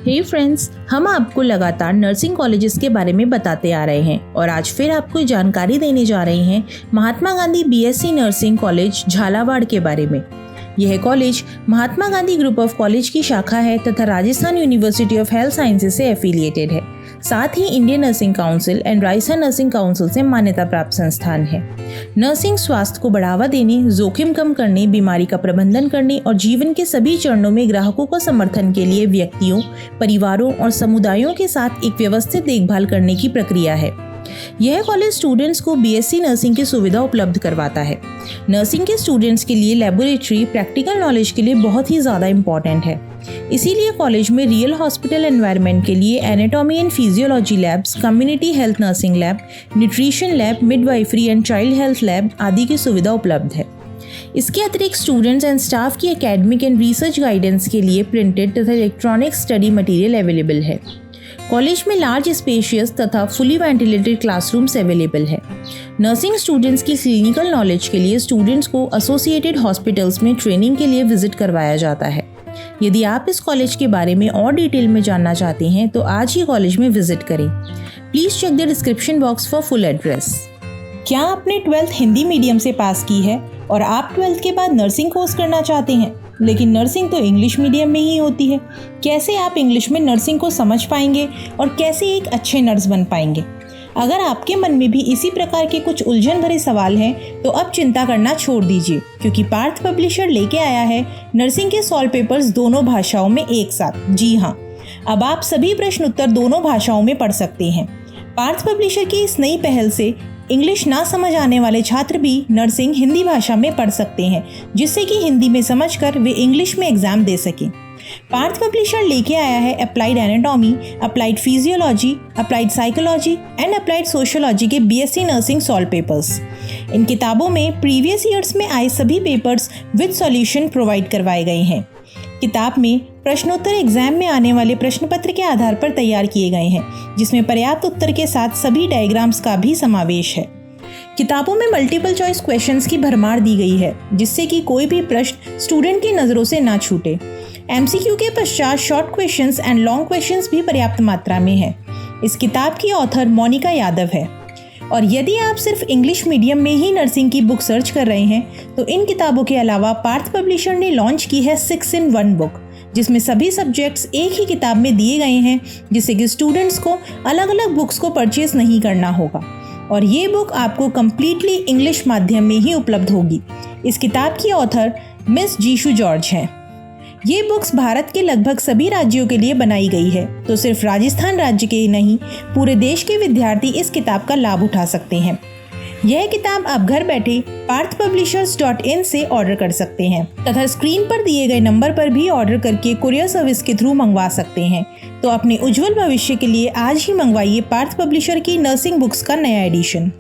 हे friends, हम आपको लगातार नर्सिंग कॉलेजेस के बारे में बताते आ रहे हैं और आज फिर आपको जानकारी देने जा रहे हैं Mahatma Gandhi BSc nursing college Jhalawar के बारे में। यह college Mahatma Gandhi group of college की शाखा है तथा Rajasthan university of health sciences से एफिलिएटेड है। साथ ही Indian nursing council and Rajasthan nursing council से मान्यता प्राप्त संस्थान है। नर्सिंग स्वास्थ्य को बढ़ावा देने, जोखिम कम करने, बीमारी का प्रबंधन करने और जीवन के सभी चरणों में ग्राहकों को समर्थन के लिए व्यक्तियों, परिवारों और समुदायों के साथ एक व्यवस्थित देखभाल करने की प्रक्रिया है। यह कॉलेज स्टूडेंट्स को बीएससी नर्सिंग की सुविधा उपलब्ध करवाता है। नर्सिंग के स्टूडेंट्स के लिए लेबोरेटरी, प्रैक्टिकल नॉलेज के लिए बहुत ही ज़्यादा इम्पॉर्टेंट है। इसीलिए कॉलेज में रियल हॉस्पिटल एनवायरनमेंट के लिए anatomy and physiology labs, community health nursing lab, nutrition lab, midwifery and child health lab आदि की सुविधा उपलब्ध है। इसके अतिरिक्त स्टूडेंट्स एंड स्टाफ की एकेडमिक एंड रिसर्च गाइडेंस के लिए प्रिंटेड तथा इलेक्ट्रॉनिक स्टडी मटेरियल अवेलेबल है। कॉलेज में लार्ज स्पेशियस तथा फुली वेंटिलेटेड क्लासरूम्स अवेलेबल है। नर्सिंग स्टूडेंट्स की क्लिनिकल नॉलेज के लिए स्टूडेंट्स को एसोसिएटेड हॉस्पिटल्स में ट्रेनिंग के लिए विजिट करवाया जाता है। यदि आप इस कॉलेज के बारे में और डिटेल में जानना चाहते हैं तो आज ही कॉलेज में विजिट करें। Please check the description box for full address. क्या आपने 12th हिंदी मीडियम से पास की है और आप 12th के बाद नर्सिंग कोर्स करना चाहते हैं, लेकिन नर्सिंग तो इंग्लिश मीडियम में ही होती है? कैसे आप इंग्लिश में नर्सिंग को समझ पाएंगे और कैसे एक अच्छे नर्स बन पाएंगे? अगर आपके मन में भी इसी प्रकार के कुछ उलझन भरे सवाल हैं तो अब चिंता करना छोड़ दीजिए, क्योंकि पार्थ पब्लिशर लेके आया है नर्सिंग के सॉल्व पेपर्स दोनों भाषाओं में एक साथ। जी हाँ, अब आप सभी प्रश्न उत्तर दोनों भाषाओं में पढ़ सकते हैं। पार्थ पब्लिशर की इस नई पहल से इंग्लिश ना समझ आने वाले छात्र भी नर्सिंग हिंदी भाषा में पढ़ सकते हैं, जिससे कि हिंदी में समझकर वे इंग्लिश में एग्जाम दे सकें। पार्थ पब्लिशर लेके आया है applied anatomy, applied physiology, applied psychology and applied sociology के बीएससी नर्सिंग सॉल्व पेपर्स। इन किताबों में प्रीवियस ईयर्स में आए सभी पेपर्स विद सॉल्यूशन प्रोवाइड करवाए गए हैं। किताब में प्रश्नोत्तर एग्जाम में आने वाले प्रश्न पत्र के आधार पर तैयार किए गए हैं, जिसमें पर्याप्त उत्तर के साथ सभी डायग्राम्स का भी समावेश है। किताबों में मल्टीपल चॉइस क्वेश्चंस की भरमार दी गई है, जिससे कि कोई भी प्रश्न स्टूडेंट की नज़रों से ना छूटे। एमसीक्यू के पश्चात short questions and long questions भी पर्याप्त मात्रा में है। इस किताब की ऑथर मोनिका यादव है। और यदि आप सिर्फ इंग्लिश मीडियम में ही नर्सिंग की बुक सर्च कर रहे हैं तो इन किताबों के अलावा पार्थ पब्लिशर ने लॉन्च की है 6-in-1 बुक, जिसमें सभी सब्जेक्ट्स एक ही किताब में दिए गए हैं, जिससे कि स्टूडेंट्स को अलग अलग बुक्स को परचेज नहीं करना होगा। और ये बुक आपको कम्प्लीटली इंग्लिश माध्यम में ही उपलब्ध होगी। इस किताब की ऑथर मिस जीशू जॉर्ज हैं। ये बुक्स भारत के लगभग सभी राज्यों के लिए बनाई गई है, तो सिर्फ राजस्थान राज्य के ही नहीं, पूरे देश के विद्यार्थी इस किताब का लाभ उठा सकते हैं। यह किताब आप घर बैठे parthpublishers.in से ऑर्डर कर सकते हैं तथा स्क्रीन पर दिए गए नंबर पर भी ऑर्डर करके कुरियर सर्विस के थ्रू मंगवा सकते हैं। तो अपने उज्जवल भविष्य के लिए आज ही मंगवाइए पार्थ पब्लिशर की नर्सिंग बुक्स का नया एडिशन।